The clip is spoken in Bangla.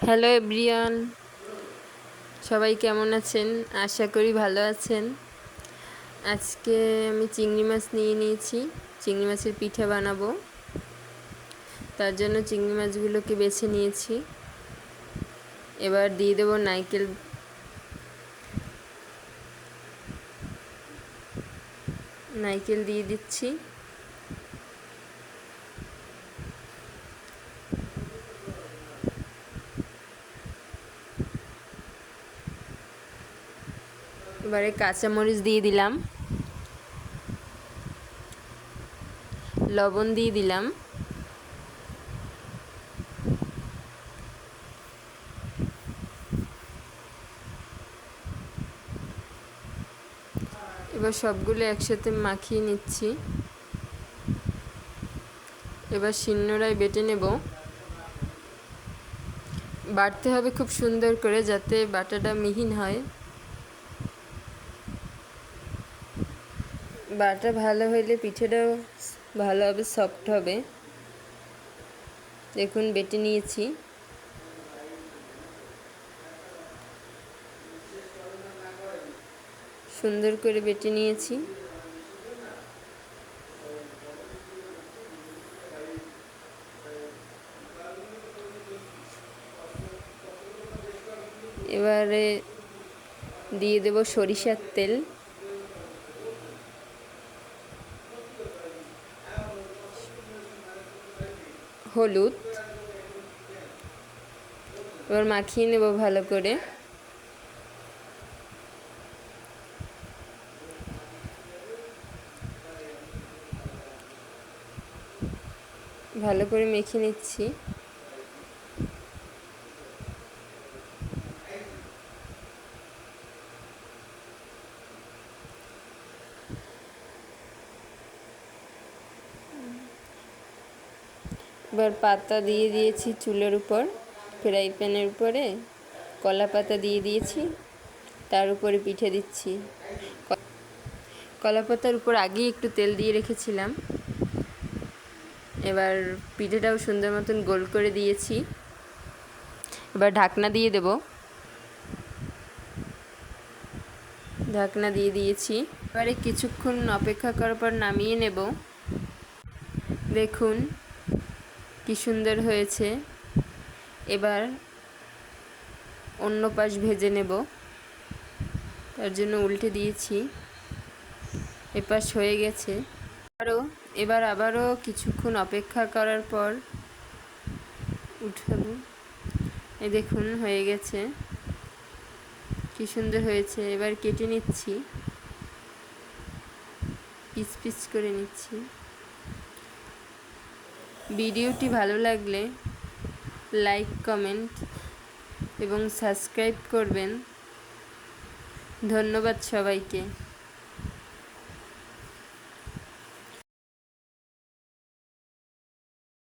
হ্যালো এভরিওয়ান, সবাই কেমন আছেন? আশা করি ভালো আছেন। আজকে আমি চিংড়ি মাছ নিয়ে নিয়েছি। চিংড়ি মাছের পিঠা বানাবো। তার জন্য চিংড়ি মাছগুলোকে বেছে নিয়েছি। এবার দিয়ে দেবো নারকেল দিয়ে দিচ্ছি। এবারে কাঁচামরিচ দিয়ে দিলাম, লবণ দিয়ে দিলাম, এবার সবগুলো একসাথে মাখিয়ে নিচ্ছি। এবার শিলনোড়ায় বেটে নেব। বাটতে হবে খুব সুন্দর করে, যাতে বাটাটা মিহিন হয়। বাটা ভালো হইলে পিঠেটাও ভালোভাবে সফট হবে। দেখুন বেটে নিয়েছি। সুন্দর করে বেটে নিয়েছি। এবারে দিয়ে দেব সরিষার তেল, হলুদ। এবার মাখিয়ে নেব ভালো করে। ভালো করে মেখে নিচ্ছি। এবার পাতা দিয়ে দিয়েছি চুলের উপর, ফ্রাই প্যানের উপরে কলা পাতা দিয়ে দিয়েছি, তার উপরে পিঠে দিচ্ছি। কলা পাতার উপর আগেই একটু তেল দিয়ে রেখেছিলাম। এবার পিঠেটাও সুন্দর মতন গোল করে দিয়েছি। এবার ঢাকনা দিয়ে দেব। ঢাকনা দিয়ে দিয়েছি। এবারে কিছুক্ষণ অপেক্ষা করার পর নামিয়ে নেব। দেখুন কি সুন্দর হয়েছে। এবার অন্য পাশ ভেজে নেব, তার জন্য উল্টে দিয়েছি। এপাশ হয়ে গেছে। এবার আবারও কিছুক্ষণ অপেক্ষা করার পর উঠাবো। এই দেখুন হয়ে গেছে, কি সুন্দর হয়েছে। এবার কেটে নিচ্ছি, পিস পিস করে নিচ্ছি। ভিডিওটি ভালো লাগলে লাইক, কমেন্ট এবং সাবস্ক্রাইব করবেন। ধন্যবাদ সবাইকে।